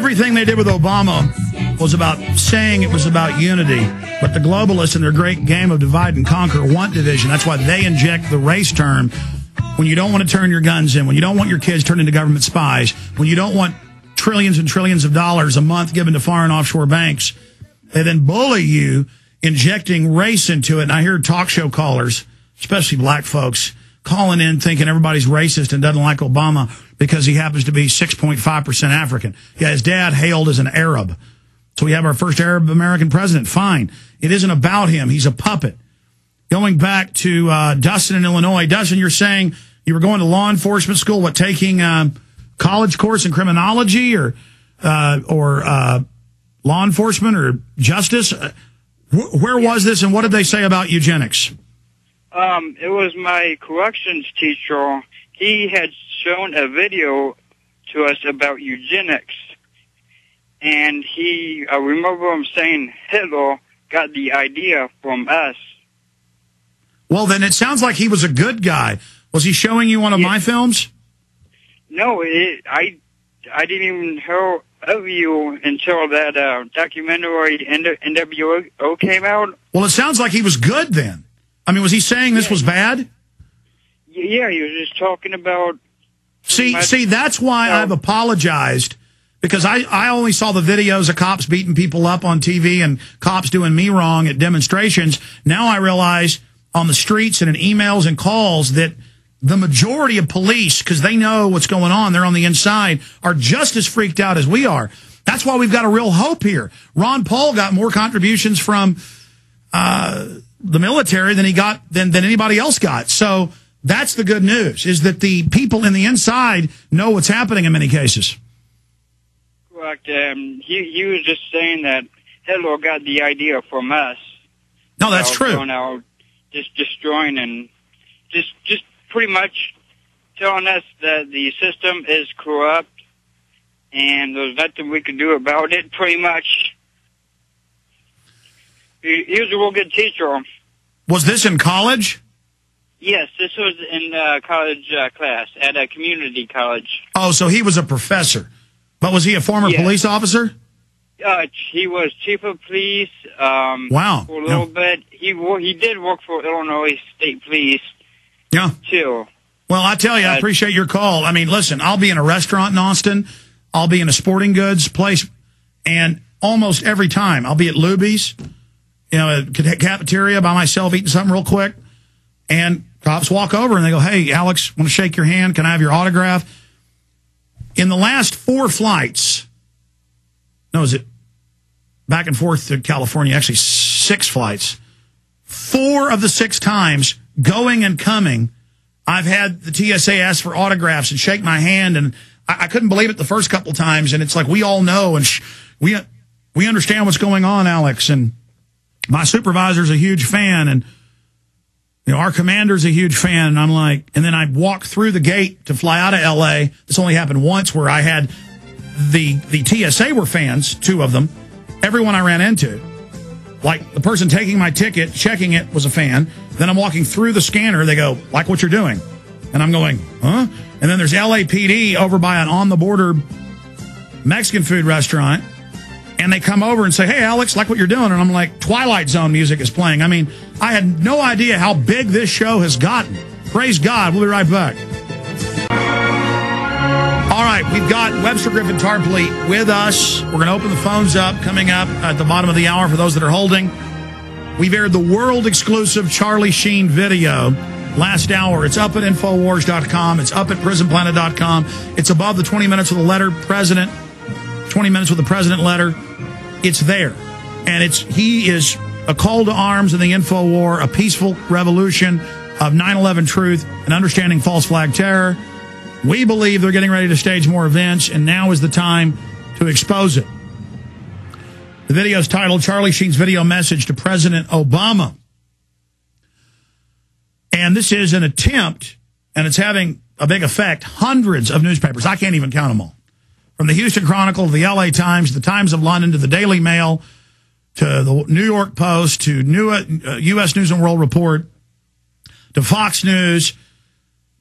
everything they did with Obama was about saying it was about unity. But the globalists in their great game of divide and conquer want division. That's why they inject the race term when you don't want to turn your guns in, when you don't want your kids turned into government spies, when you don't want trillions and trillions of dollars a month given to foreign offshore banks. They then bully you, injecting race into it. And I hear talk show callers, especially black folks, calling in thinking everybody's racist and doesn't like Obama because he happens to be 6.5% African. Yeah, his dad hailed as an Arab. So we have our first Arab American president. Fine. It isn't about him. He's a puppet. Going back to Dustin in Illinois. Dustin, you're saying you were going to law enforcement school, what, taking college course in criminology or law enforcement or justice? Where was this, and what did they say about eugenics? It was my corrections teacher. He had shown a video to us about eugenics, and I remember him saying Hitler got the idea from us. Well, then it sounds like he was a good guy. Was he showing you one of my films? No, I didn't even hear of you until that documentary NWO came out. Well, it sounds like he was good then. I mean, was he saying this was bad? Yeah, he was just talking about... See, that's why I've apologized, because I only saw the videos of cops beating people up on TV and cops doing me wrong at demonstrations. Now I realize on the streets and in emails and calls that the majority of police, because they know what's going on, they're on the inside, are just as freaked out as we are. That's why we've got a real hope here. Ron Paul got more contributions from the military than he got than anybody else got. So that's the good news, is that the people in the inside know what's happening in many cases. Correct. He was just saying that Hitler got the idea from us. No, that's true. Going out, just destroying and just pretty much telling us that the system is corrupt and there's nothing we can do about it, pretty much. He was a real good teacher. Was this in college? Yes, this was in college class at a community college. Oh, so he was a professor. But was he a former police officer? He was chief of police. Wow. For a little bit. He did work for Illinois State Police. Yeah. Too. Well, I tell you, I appreciate your call. I mean, listen, I'll be in a restaurant in Austin. I'll be in a sporting goods place. And almost every time I'll be at Luby's, a cafeteria by myself eating something real quick. And cops walk over and they go, "Hey, Alex, want to shake your hand? Can I have your autograph?" In the last 4 flights, is it back and forth to California? Actually, 6 flights. 4 of the 6 times, going and coming, I've had the TSA ask for autographs and shake my hand, and I couldn't believe it the first couple times. And it's like, we all know, and we understand what's going on, Alex. And my supervisor's a huge fan, and our commander's a huge fan. And I'm like, and then I walk through the gate to fly out of L.A. This only happened once, where I had the TSA were fans, 2 of them. Everyone I ran into, like the person taking my ticket, checking it, was a fan. Then I'm walking through the scanner. They go, "Like what you're doing?" And I'm going, "Huh?" And then there's LAPD over by an on-the-border Mexican food restaurant. And they come over and say, "Hey, Alex, like what you're doing?" And I'm like, Twilight Zone music is playing. I mean, I had no idea how big this show has gotten. Praise God. We'll be right back. All right, we've got Webster Tarpley with us. We're going to open the phones up coming up at the bottom of the hour for those that are holding. We've aired the world-exclusive Charlie Sheen video last hour. It's up at Infowars.com. It's up at PrisonPlanet.com. It's above the 20 minutes with the letter President, 20 minutes with the President letter. It's there. And he is a call to arms in the info war, a peaceful revolution of 9/11 truth and understanding false flag terror. We believe they're getting ready to stage more events, and now is the time to expose it. The video is titled Charlie Sheen's Video Message to President Obama. And this is an attempt, and it's having a big effect. Hundreds of newspapers, I can't even count them all, from the Houston Chronicle to the LA Times, the Times of London, to the Daily Mail, to the New York Post, to U.S. News and World Report, to Fox News,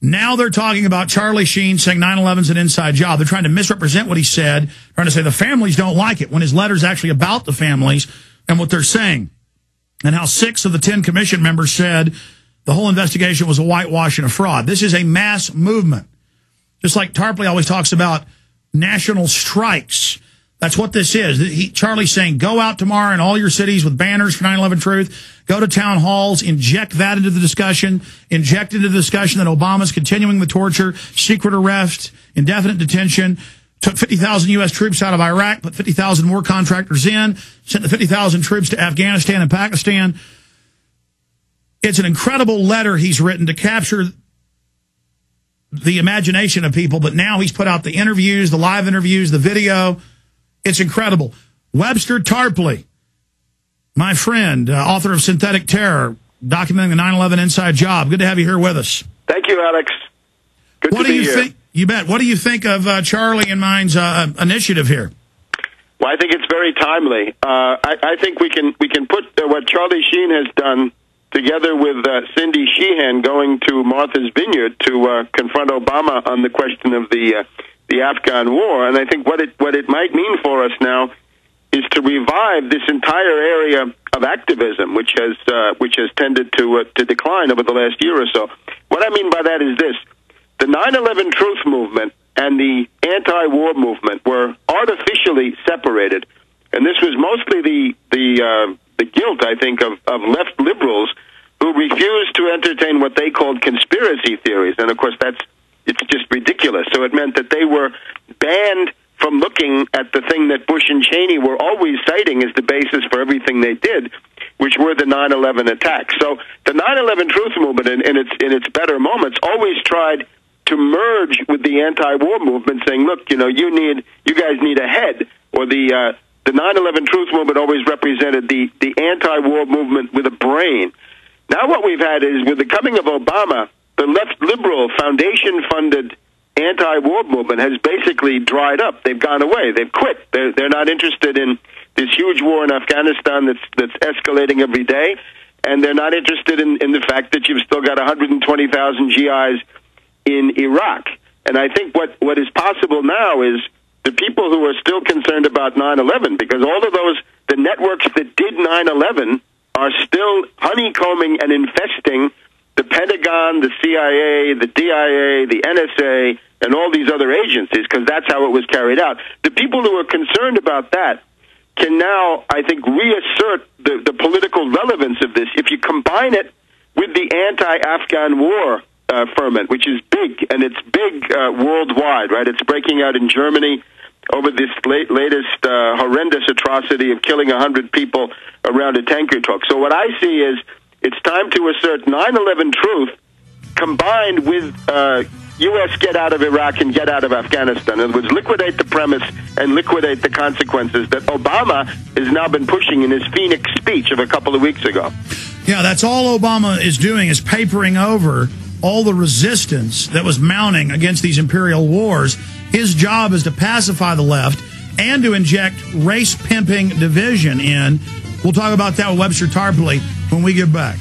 Now they're talking about Charlie Sheen saying 9/11's an inside job. They're trying to misrepresent what he said, trying to say the families don't like it, when his letter's actually about the families and what they're saying, and how 6 of the 10 commission members said the whole investigation was a whitewash and a fraud. This is a mass movement. Just like Tarpley always talks about national strikes. That's what this is. Charlie's saying, go out tomorrow in all your cities with banners for 9/11 Truth. Go to town halls, inject that into the discussion, inject into the discussion that Obama's continuing the torture, secret arrest, indefinite detention, took 50,000 U.S. troops out of Iraq, put 50,000 more contractors in, sent the 50,000 troops to Afghanistan and Pakistan. It's an incredible letter he's written to capture the imagination of people, but now he's put out the interviews, the live interviews, the video. It's incredible. Webster Tarpley, my friend, author of Synthetic Terror, documenting the 9/11 inside job. Good to have you here with us. Thank you, Alex. Good to be here. You bet. What do you think of Charlie and mine's initiative here? Well, I think it's very timely. I think we can put what Charlie Sheen has done together with Cindy Sheehan going to Martha's Vineyard to confront Obama on the question of the Afghan war. And I think what it might mean for us now is to revive this entire area of activism, which has tended to decline over the last year or so. What I mean by that is this: the 9/11 Truth movement and the anti-war movement were artificially separated, and this was mostly the guilt, I think, of left liberals who refused to entertain what they called conspiracy theories. And of course, it's just ridiculous. So it meant that they were banned from looking at the thing that Bush and Cheney were always citing as the basis for everything they did, which were the 9/11 attacks. So the 9/11 Truth movement, in its better moments, always tried to merge with the anti-war movement, saying, "Look, you guys need a head." Or the 9/11 Truth movement always represented the anti-war movement with a brain. Now what we've had is, with the coming of Obama, the left liberal foundation-funded anti-war movement has basically dried up. They've gone away. They've quit. They're not interested in this huge war in Afghanistan that's escalating every day, and they're not interested in the fact that you've still got 120,000 GIs in Iraq. And I think what is possible now is the people who are still concerned about 9/11, because all of the networks that did 9/11 are still honeycombing and infesting the Pentagon, the CIA, the DIA, the NSA, and all these other agencies, because that's how it was carried out. The people who are concerned about that can now, I think, reassert the political relevance of this. If you combine it with the anti-Afghan war ferment, which is big, and it's big worldwide, right? It's breaking out in Germany over this latest horrendous atrocity of killing 100 people around a tanker truck. So what I see is it's time to assert 9/11 Truth combined with U.S. get out of Iraq and get out of Afghanistan. In other words, liquidate the premise and liquidate the consequences that Obama has now been pushing in his Phoenix speech of a couple of weeks ago. Yeah, that's all Obama is doing, is papering over all the resistance that was mounting against these imperial wars. His job is to pacify the left and to inject race-pimping division in. We'll talk about that with Webster Tarpley when we get back.